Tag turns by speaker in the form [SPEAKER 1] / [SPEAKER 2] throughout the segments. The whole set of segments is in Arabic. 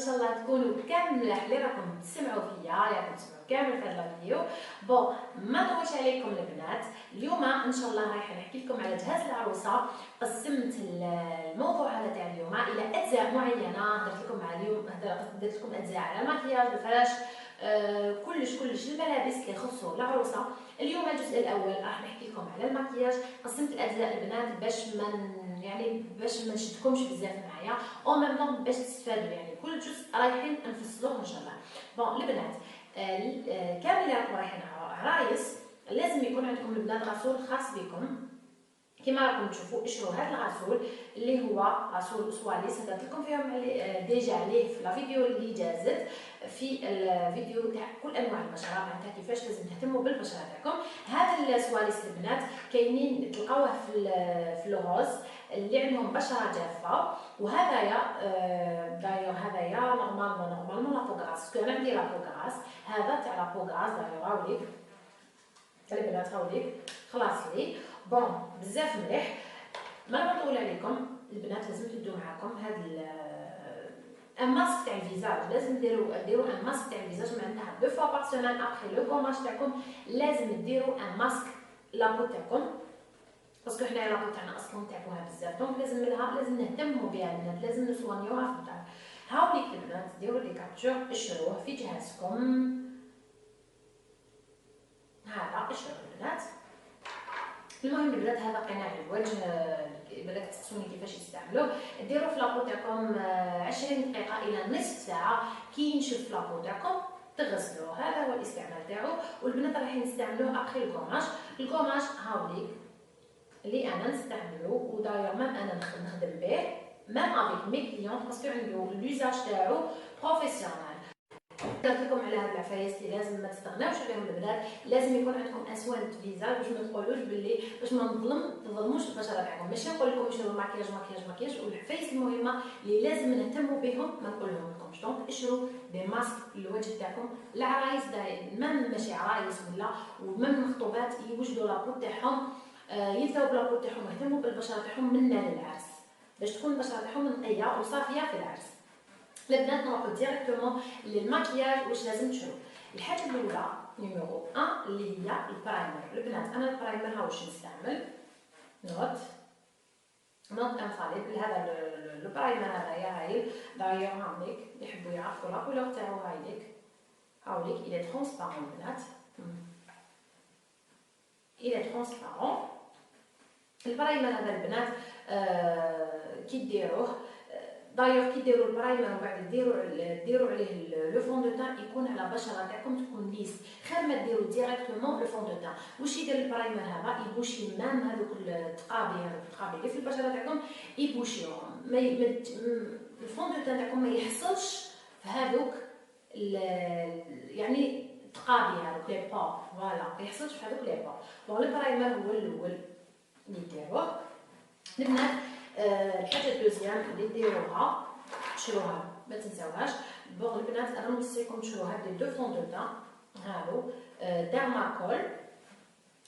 [SPEAKER 1] شاء الله تكونوا كامل اللي راكم تسمعوا فيا، راكم تسمعوا كامل في هذا الفيديو. بون ما نطولش عليكم البنات، اليوم ان شاء الله رايحه نحكي لكم على جهاز العروسه. قسمت الموضوع هذا تاع اليوم الى اجزاء معينه. درت لكم مع اليوم درت لكم اجزاء على المكياج، الفرش، كلش الملابس اللي يخصوا العروسه. اليوم الجزء الاول راح نحكي لكم على المكياج. قسمت الاجزاء البنات باش ما نشدكمش بزاف معايا، او ميم باش تستفادوا، يعني كل جزء رايحين نفصلوه ان شاء الله. بون البنات كامل اللي راكم رايحين عرايس لازم يكون عندكم البنات غسول خاص بكم. كما راكم تشوفوا اشروا هذا الغسول اللي هو غسول سواليس، هدرت لكم فيهم ديجا عليه في الفيديو اللي جازت، في الفيديو تاع كل انواع البشره، معناتها كيفاش لازم تهتموا بالبشره تاعكم. هذا السواليس البنات كاينين تلقاوه في الغوز اللي عندهم بشره جافه، وهذايا دايوغ هذايا نورمالمون لابوغراس، كو انا عندي لابوغراس، هذا تاع لابوغراس دايوغ هاوليك البنات هاوليك خلاص لي. بون بزاف مليح، ما نطول عليكم البنات. لازم تدو معاكم هذا الماسك تاع الفيزاج، لازم ديروا ان ماسك تاع الفيزاج معناتها دو فوا بار سيمين ابخي لو كوماج تاعكم، لازم ديروا ان ماسك لابو تاعكم، باسكو حنايا لابو تاعنا اصلا تعبوها بزاف، دونك لازم نهتموا بها البنات، لازم نسوانيوها في الدار. هاوليك البنات ديروا لي كابتور، اشروه في جهازكم هذا، اشروه البنات. المهم البنات هذا قناع الوجه، بالك تسولوني كيفاش يستعملوه. ديروه في لابو تاعكم 20 دقيقه الى نصف ساعه، كي ينشف لابو تاعكم تغسلوه. هذا هو الاستعمال تاعو. والبنات رايحين نستعملوه ابخي الكوماج هاوليك اللي انا نستعملو، ودايوغ مام انا نخدم به مام افيك مي كليون، باسكو عنده لوزاج تاعو بروفيسيونال. درت لكم على هاد العفايس اللي لازم ما تستغناوش عليهم البنات، لازم يكون عندكم اسوان فيزاج باش ما تقولوش باللي باش ما تظلموش البشره تاعكم. ماشي نقول لكم اشروا مكياج، والعفايس المهمه اللي لازم نهتموا بهم ما نقولهم لكمش. دونك اشروا دي ماسك للوجه تاعكم. العرايس مام ماشي عرايس ومام مخطوبات يوجدوا لابو تاعهم، يلتاو بلابو تاعهم، يهتموا بالبشره تاعهم منا للعرس باش تكون البشره تاعهم نقيه وصافيه في العرس. البنات نروحو ديريكتومون للماكياج. واش لازم تشرو؟ الحاجه الاولى نيميرو 1 اللي هي البرايمر. البنات انا البرايمر ها واش نستعمل، نوت انفاليبل. هذا البرايمر هذايا هايل دايوغ هاوليك يحبوا يعرفوا لا كولور تاعو هاوليك الى ترونسبارون البنات، الى ترونسبارون. البرايمر هذا البنات كي ديروه دايوغ كي ديروا البرايمر ومن بعد ديروا عليه لو فون دو تان يكون على بشره تاعكم تكون ليس، خير ما ديروا ديريكتومون لو فون دو تان. واش يدير البرايمر هذا؟ يبوشي مام هذوك التقابي اللي في البشره تاعكم، يبوشيهم الفون دو تان تاعكم ما يحصلش في هذوك يعني تقابي هذوك لي بور، فوالا ما يحصلش في هذوك لي بور. دونك البرايمر هو الاول اللي ديروه البنات. الحاجه الدوزيام اللي ديروها تشروها ما تنساوهاش. بون البنات انا نوصيكم تشرو هاد لي دو فون دو تان هادو،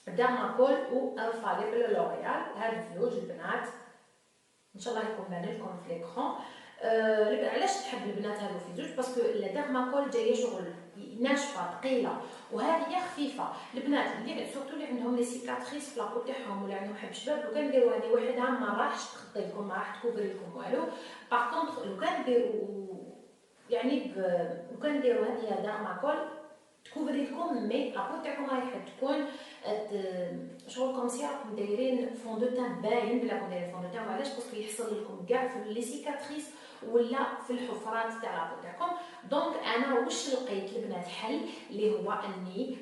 [SPEAKER 1] ديرماكول و انفاليبل لوريال. هاد الزوج البنات ان شاء الله يكون بان لكم في ليكرون. علاش تحب البنات هادو في زوج؟ باسكو الديرماكول جايه شغل ناشفه ثقيله، وهذه خفيفه. البنات اللي سورتو اللي عندهم لي سيكاتريس في لابو تاعهم ولا عندهم حب شباب، لو كان ديروا هذه وحدها ما راحش تغطي لكم، ما راح تكوفري لكم والو. باغ كونطخ لو كان ديروا يعني لو كان ديروا هذه ديرماكول تكوفري لكم، مي لابو تاعكم رايحه تكون شغل كوم سي راكم دايرين فون دو تان باين بلا راكم دايرين فون دو تان. وعلاش؟ باسكو يحصل لكم كاع في لي سيكاتريس ولا في الحفرات تاع لابو تاعكم. دونك انا واش لقيت البنات حل اللي هو اني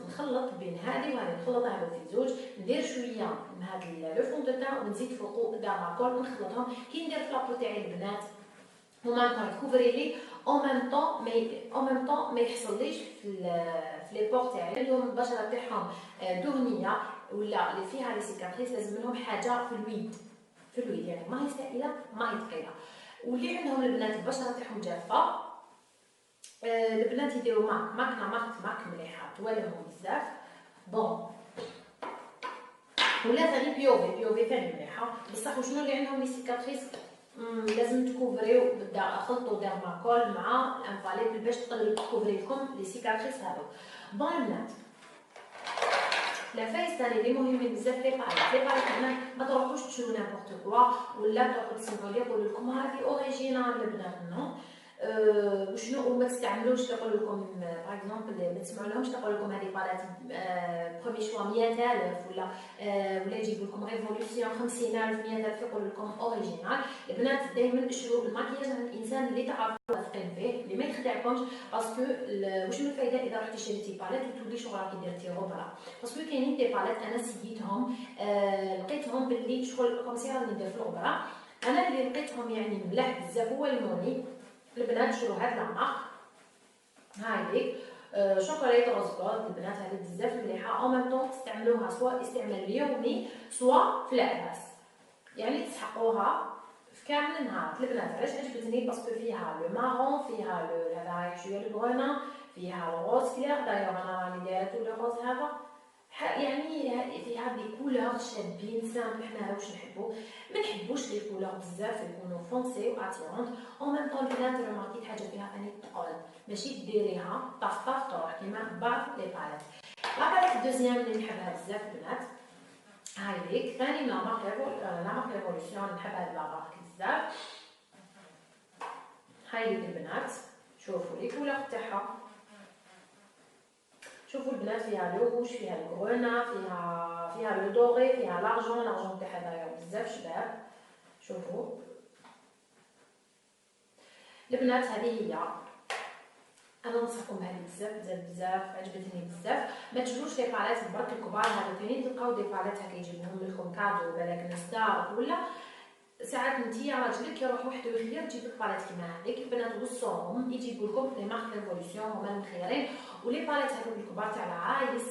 [SPEAKER 1] نخلط بين هذه وهذه، نخلطها في زوج، ندير شويه من هذا لو فون دو تان ونزيد فوقو ديرماكول ونخلطهم. كي ندير في لابو تاعي البنات وما تكوفري لي او ميم طون ما يحصليش في لي بور تاعي. اليوم البشره تاعهم دهنيه ولا اللي فيها لي سيكاتريس لازم لهم حاجه في الويد يعني ماهي سائله ماهي ثقيله. واللي عندهم البنات البشره تاعهم جافه البنات يديروا مارك مليحه توالهم بزاف. بون ولا ثاني بيوفي ثاني مليحه بصح. وشنو اللي عندهم لي سيكاتريس لازم تكوفريو خلطوا ديرماكول مع الانفاليبل باش تقدروا تكوفري لكم لي سيكاتريس هادو. بون البنات لا فايس ثاني اللي مهمين بزاف لي باليت هنا ما تروحوش تشرو نيمبورط كوا ولا تروحوا تسمعوا لي يقولوا لكم هذه اوريجينال البنات نو. وشنو وما تستعملوش تقول لكم باغ اكزومبل ما تسمعوا لهمش تقول لكم هذه باليت برومي شوا 100000 ولا يجيبوا لكم ريفولوسيون 50000 100000 يقولوا لكم اوريجينال. البنات دائما اشروا الماكياج عند الانسان اللي تعرفوا واثقين فيه اللي ما يخدعكمش باسكو وشنو الفايده اذا رحتي شريتي باليت وتولي شغل راكي درتي غبره باسكو كاينين دي باليت انا سيتهم لقيتهم باللي شغل كومسي راني ندير في الغبره انا اللي لقيتهم يعني ملاح بزاف هو الموني. البنات شرو هاد لا مارك هايديك شوكولات روز جولد البنات هذه بزاف مليحه او ميم طون تستعملوها سواء استعمال يومي سواء في العباس يعني تسحقوها في كامل النهار. البنات علاش عجبتني باسكو فيها لو مارون فيها لو هذا شويه البرونا فيها الروز كلير دايوغ انا راني دايره تو لو روز هذا يعني فيها دي كولور شابين سامبل حنا واش نحبو ما نحبوش لي كولور بزاف يكونوا فونسي و اتيرونت او ميم طون البنات رماركيت حاجه فيها ثاني تقول ماشي ديريها طاف طاف تروح كيما بعض لي باليت. لا باليت الدوزيام اللي نحبها بزاف البنات هايديك ثاني من لا مارك ريفولوسيون نحب هاد لا مارك بزاف. هايديك البنات شوفوا لي كولور تاعها شوفوا البنات فيها لو روج فيها الكرونا فيها لو دوري فيها لارجون تاعها داير بزاف شباب. شوفوا البنات هذه هي انا ننصحكم بهذه بزاف عجبتني بزاف. ما تشروش لي باليت برك الكبار هذا كاينين تلقاو دي باليت هكا يجيبوهم لكم كادو بالك ناس دار ولا ساعات نتيا راجلك يروح وحده يخير تجيب لك باليت كيما هذيك. البنات وصوهم يجيبوا لكم لي مارك ريفولوسيون هما المخيرين ولي باليت هذوك الكبار تاع العرايس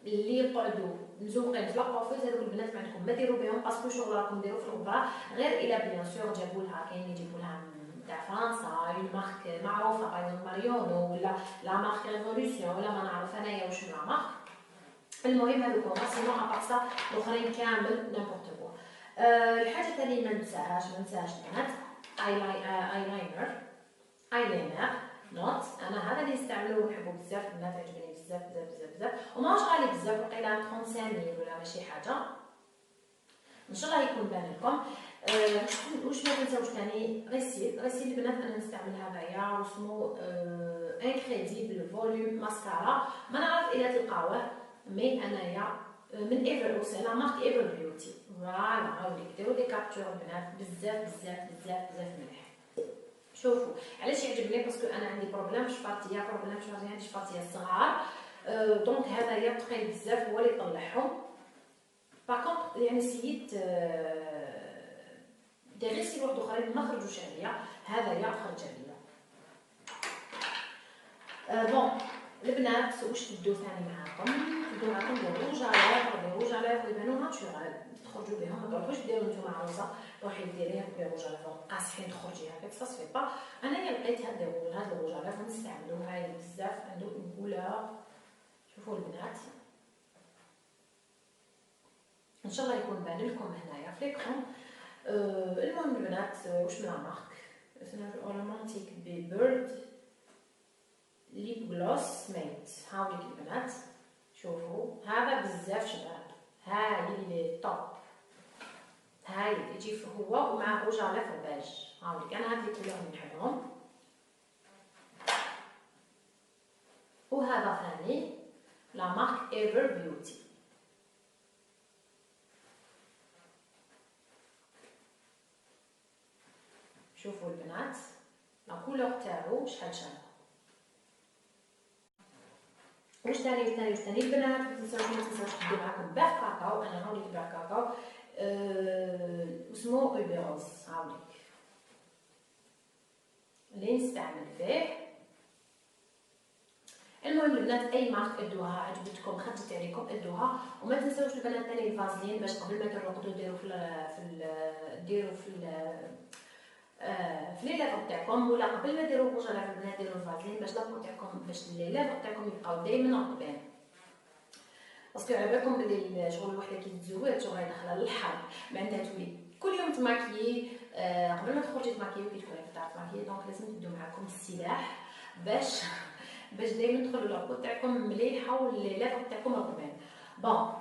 [SPEAKER 1] اللي يقعدوا مزوقين في لاكوفيز هذوك البنات ما عندكم ما ديروا بهم باسكو شغل راكم ديروا في الغبره غير الى بيان سور جابوا لها كاين يجيبوا لها تاع فرنسا اون مارك معروفه باغ ماريونو ولا لا مارك ريفولوسيون ولا ما نعرف انايا واش لا مارك. المهم هذوك هما سينو ابارسا الاخرين كامل نيمبورط كوا. الحاجه الثانيه ما ننساهاش البنات ايلاينر نوت انا هذا اللي نستعملوه ونحبو بزاف البنات عجبني بزاف وماهوش غالي بزاف وقيله 35 ولا ماشي حاجه ان شاء الله يكون بان لكم. واش ما تنساوش ثاني غسيل البنات انا نستعمل هذايا واسمو انكريديبل فوليوم ماسكارا ما نعرف الا تلقاوه مي انايا من ايفر اوسي لا مارك ايفر بيوتي فوالا هاوليك ديروا لي كابتور البنات بزاف مليح. شوفوا علاش يعجبني باسكو انا عندي بروبليم شفاطيه عندي شفاطيه صغار دونك هذايا ثقيل بزاف هو اللي يطلعهم. باكونط يعني سيت دي غسيل واحد اخرين ما خرجوش عليا هذايا خرج عليا. بون البنات واش تبدو ثاني معاكم دي روج على لافغ يبانو ناتشورال تخرجوا بهم ما تروحوش ديروا نتوما عروسه روحي ديريها بي روج على لافغ قاصحين تخرجي هكاك سا سفي با. انايا لقيت هاد الروج على لافغ نستعملوه هاي بزاف عنده اون كولور. شوفوا البنات ان شاء الله يكون بان لكم هنايا في ليكرون. المهم البنات واش من لا مارك اسمها اورمانتيك بي بيرد ليب جلوس ميت هاوليك البنات شوفوا هذا بزاف شباب هاي اللي توب هاي يجي هو ومع روج على فرباج هاوليك انا هاد لي كولور نحبهم. وهذا ثاني لا مارك ايفر بيوتي شوفوا البنات لا كولور تاعو شحال شابه. واش ثاني البنات ما تنساوش تديو معاكم باغ كاكاو انا هاوليك باغ كاكاو اسمو اوبيروز هاوليك اللي نستعمل فيه. المهم البنات اي مارك ادوها عجبتكم خرجت عليكم ادوها وما تنساوش البنات ثاني الفازلين باش قبل ما ترقدوا ديروا في لي لافغ تاعكم ولا قبل ما ديروا روج على البنات ديروا الفازلين باش لافغ تاعكم باش لي لافغ تاعكم يبقاو دائما رطبين باسكو على بالكم بلي شغل الوحده كي تتزوج شغل داخله للحر ما عندها تولي كل يوم تماكيي قبل ما تخرجي تماكيو كي تكوني كتعرفي تماكيي دونك لازم تدو معاكم السلاح باش دايما تدخلوا لابو تاعكم مليحه واللي لافو تاعكم رطبين. بون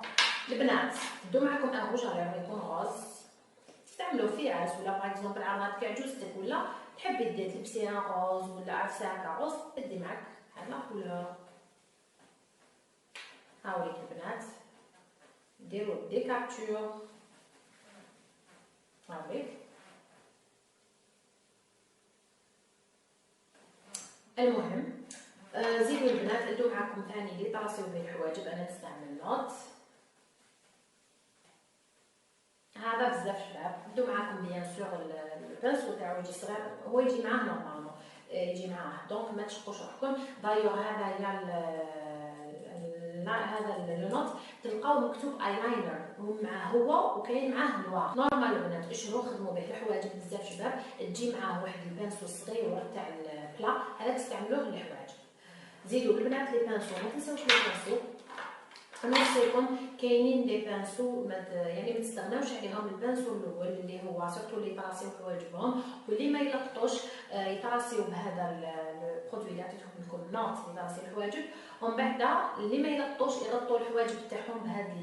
[SPEAKER 1] البنات تدو معاكم ان روج على يكون غوز تستعملوا فيه عرس ولا باغ اكزومبل عرضات تاع جوزتك ولا تحبي دير تلبسي ان روز ولا عفسه هكا روز دي معاك هذا كولور. هاوليك البنات ديروا دي كابتور هاوليك. المهم زيدوا البنات ادو معاكم ثاني اللي طاسيو به الحواجب. انا نستعمل نوت هذا بزاف شباب. ادو معاكم بيان سور البنسو تاعو يجي صغير هو يجي معاه نورمالمون يجي معاه دونك ما تشقوش روحكم. دايوغ هذا هذا النوت تلقاو مكتوب ايلاينر معاه هو وكاين معاه نوار نورمال. البنات اشرو خدموا به الحواجب بزاف شباب. تجي معاه واحد البنسو صغير تاع البلا هذا تستعملوه للحواجب. زيدوا البنات لي بانسو ما تنساوش لي بانسو. نوصيكم كاينين لي بانسو يعني ما تستغناوش عليهم. البانسو الاول اللي هو سورتو اللي يطراسيو حوايجهم واللي ما يلقطوش يطراسيو بهذا البرودوي اللي عطيتهم لكم نوت اللي يطراسيو الحواجب. ومن بعد اللي ما يلقطوش يغطوا الحواجب تاعهم بهذا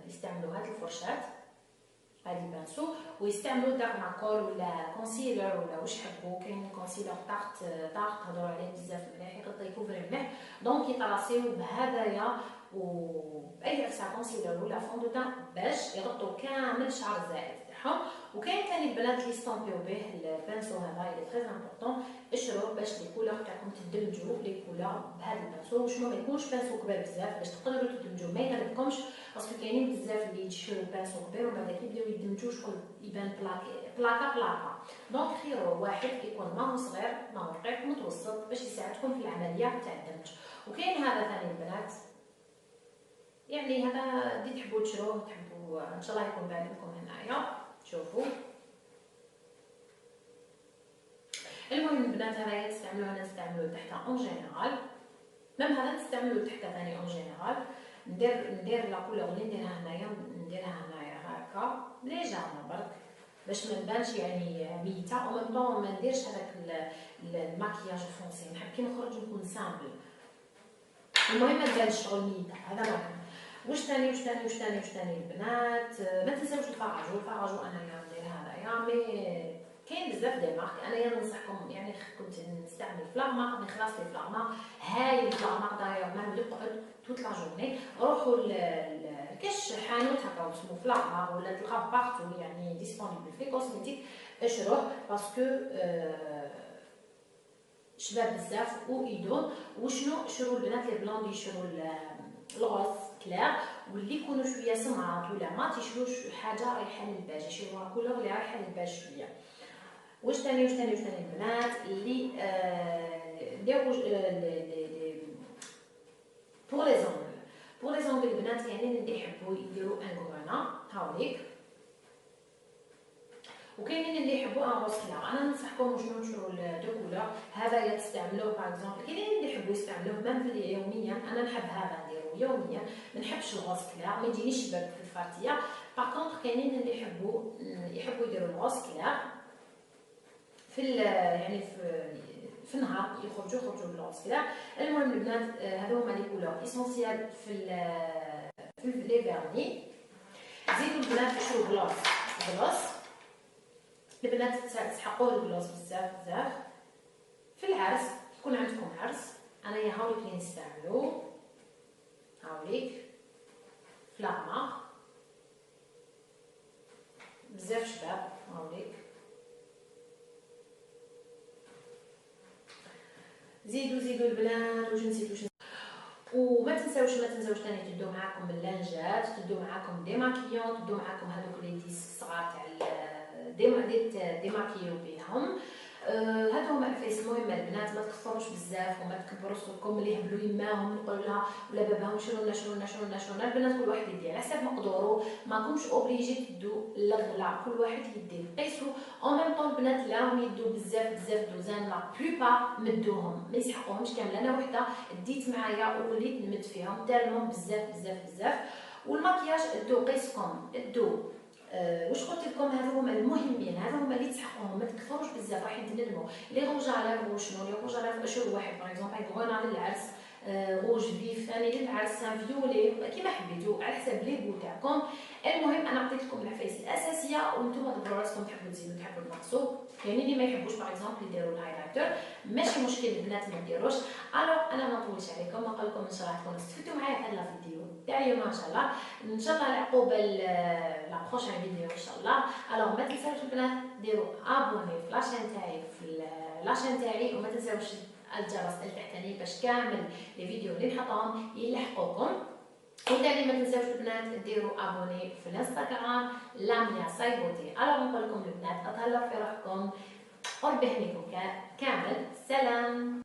[SPEAKER 1] يستعملوا هذه الفرشات هذه البانسو ويستعملوا دارماكول ولا كونسيلر ولا واش حبوا. كاين كونسيلر طاقت هضروا عليه بزاف مليح يكوفري مليح دونك يطراسيو بهذايا وباي عفسه كونسيلر ولا فون دو تان باش يغطوا كامل الشعر الزائد تاعهم. وكاين ثاني البنات اللي يستومبيو به البانسو هذا اللي تري امبورطون اشرو باش لي كولور تاعكم تدمجوا لي كولور بهذا البانسو وشنو ما يكونش بانسو كبير بزاف باش تقدروا تدمجوا ما يغلبكمش باسكو كاينين بزاف اللي يشرو بانسو كبير ومن بعد كيبداو يدمجوا شغل يبان بلاكا دونك خيروا واحد يكون ماهو صغير ماهو رقيق متوسط باش يساعدكم في العمليه تاع الدمج. وكاين هذا ثاني البنات يعني هذا اللي تحبوا تشروه تحبوا ان شاء الله يكون باين لكم هنايا شوفوا. المهم البنات هذا تستعملوه انا نستعملوه تحت اون جينيرال ميم هذا نستعملوه تحت ثاني اون جينيرال. ندير لا كولور اللي نديرها هنايا هكا ليجارمون برك باش ما نبانش يعني ميته او ميم طون ما نديرش هذاك الماكياج فونسي. نحب كي نخرج نكون سامبل. المهم ما تبانش شغل ميته هذا مهم. واش ثاني البنات ما تنساوش الفراجو انايا ندير هذايا مي كاين بزاف ديال مارك. انايا ننصحكم يعني كنت نستعمل فلاغما خلاص لي فلاغما هاي الفلاغما داير مام يقعد توت لا جورني. روحوا كاش حانوت هكا اسمو فلاغما ولا تلقاه بارتو يعني ديسپونيبل في كوزميتيك اشروه باسكو شباب بزاف ويدوم. وشنو شرو البنات لي بلون يشرو الغوز كلير واللي يكونوا شويه سمرات ولا ما تيشروش حاجه رايحه للباج يشروها كولور اللي رايحه للباج شويه. واش ثاني البنات اللي ديروا بور لي زونغل البنات يعني اللي يحبوا يديروا ان غرانا هاوليك. وكاينين اللي يحبوا ان روز كلير. انا ننصحكم شنو نشرو دو كولور هذا تستعملوه باغ اكزومبل. كاينين اللي يحبوا يستعملوه ميم في يوميا. انا نحب هذا نديرو يوميا ما نحبش الغوز كلير ما يجينيش برك في الفارتيه. باغ كونطخ كاينين اللي يحبوا يديروا الغوز كلير في يعني في النهار يخرجوا بالغوز كلير. المهم البنات هذو هما لي كولور اسونسيال في لي فيرني. زيدوا البنات تشرو بلاص البنات تسحقوه البلوز بزاف في العرس. يكون عندكم عرس انايا هاوليك اللي نستعملو هاوليك فلاغما بزاف شباب هاوليك. زيدوا البنات واش نسيت وما تنساوش ثاني تدو معاكم اللانجات تدو معاكم دي ماكيون تدو معاكم هذوك لي ديس صغار تاع ديماكيو بهم. هادو هما الفيس. المهم البنات ما تكثروش بزاف وما تكبروا صوتكم اللي يهبلوا يماهم نقول لها ولا باباهم شرو لنا البنات كل واحد يدير على حسب مقدورو ماكمش اوبليجي تدو لغلا كل واحد يدير قيسو. او ميم طون البنات اللي راهم يدو بزاف دوزان لا بلوبار مدوهم ما يسحقوهمش كامل. انا وحده ديت معايا ووليت نمد فيهم تالمهم بزاف. والماكياج دو قيسكم دو واش قلت لكم هذو هما المهمين، هذو هما اللي تسحقوهم، ما تكثروش بزاف رايحين تندموا. لي روج على ليفر شنو لي روج على ليفر اشهر واحد باغ اكزومبل غونا للعرس، روج فيف ثاني للعرس، فيولي كيما حبيتو على حساب لي بو تاعكم. المهم انا عطيت لكم العفايس الاساسيه وانتم دبروا راسكم تحبوا تزيدوا تحبوا تنقصوا. يعني اللي ما يحبوش باغ اكزومبل يديروا الهايلايتر ماشي مشكل البنات ما ديروش. الوغ انا ما نطولش عليكم، نقول لكم ان شاء الله تكونوا استفدتوا معايا في هذا الفيديو تاع اليوم ان شاء الله. ان شاء الله العقوبه لا بروشين فيديو ان شاء الله. الوغ ما تنساوش البنات ديروا ابوني في لاشين تاعي في لاشين تاعي، وما تنساوش الجرس التحتاني باش كامل لي فيديو اللي نحطهم يلحقوكم. وثاني ما تنساوش البنات ديروا ابوني في الانستغرام لاميا سايبوتي. الوغ نقول لكم البنات اتهلاو في روحكم وربي يحميكم كامل. سلام.